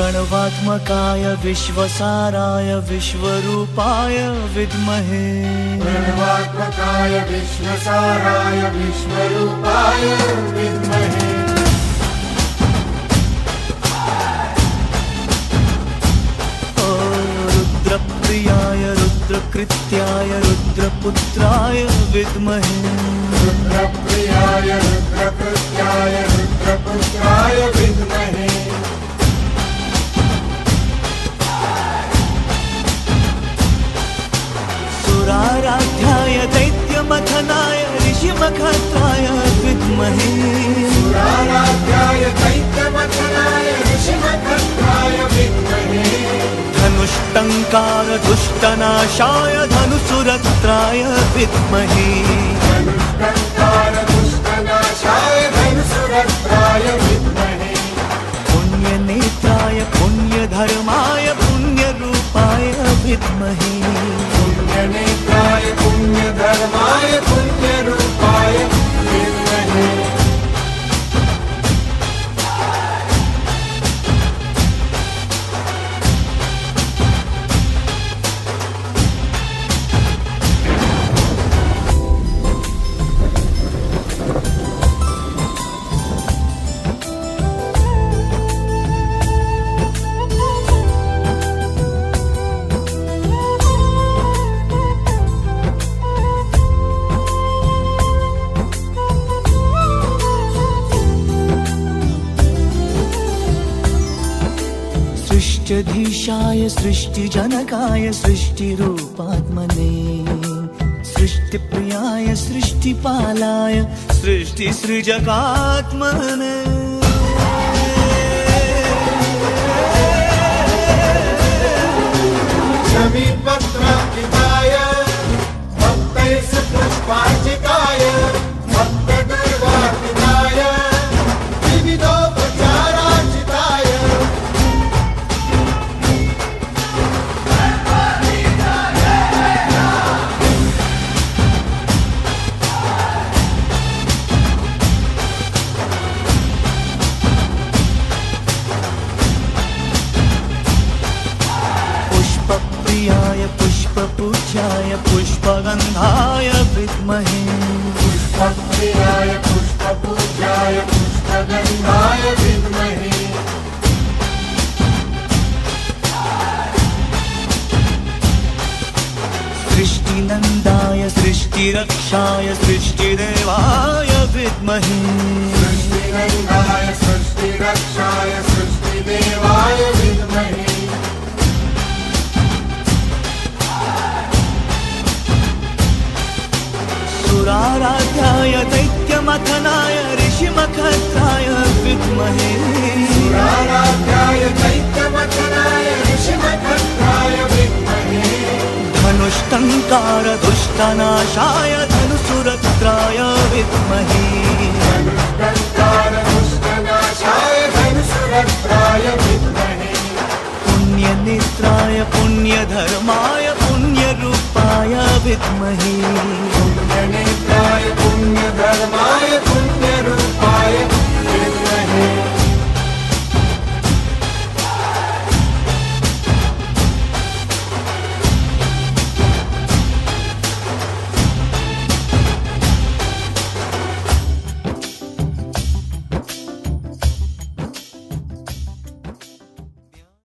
प्रणवात्मकाय विश्वसाराय विश्वरूपाय विद्महे प्रणवात्मकाय विश्वसाराय विश्वरूपाय विद्महे रुद्रप्रियाय रुद्रकृत्याय रुद्रपुत्राय विद्महे रुद्रप्रियाय रुद्रकृत्याय रुद्रपुत्राय विद्महे सुराराध्याय दैत्यमथनाय ऋषिमखत्राय विद्महे सुराराध्याय दैत्यमथनाय ऋषिमखत्राय विद्महे धनुष्टङ्कार दुष्टनाशाय धनुसुरत्राय विद्महे धनुष्टङ्कार दुष्टनाशाय धनुसुरत्राय विद्महे पुण्यनेत्राय पुण्यधर्माय पुण्यरूपाय विद्महे पुण्यनेत्राय पुण्यधर्माय पुण्यरूपाय विद्महे सृष्टिधीशाय सृष्टिजनकाय सृष्टिरूपात्मने सृष्टिप्रियाय सृष्टिपालाय सृष्टिसृजकात्मने शमीपत्रार्चिताय भक्तैस्पुष्पार्चिताय भक्तदुर्वार्चिताय विविधोपचारार्चिताय पुष्पप्रियाय पुष्पपूज्याय पुष्पगन्धाय विद्महे पुष्पप्रियाय पुष्पपूज्याय पुष्पगन्धाय विद्महे सृष्टिनन्दाय सृष्टिरक्षाय सृष्टिदेवाय विद्महे सृष्टिनन्दाय सृष्टिरक्षाय सृष्टिदेवाय विद्महे सुराराध्याय दैत्यमथनाय ऋषिमखत्राय विद्महे सुराराध्याय दैत्यमथनाय ऋषिमखत्राय विद्महे धनुष्टङ्कार दुष्टनाशाय धनुसुरत्राय विद्महे धनुष्टङ्कार दुष्टनाशाय धनुसुरत्राय विद्महे पुण्यनेत्राय पुण्यधर्माय पुण्यरूपाय विद्महे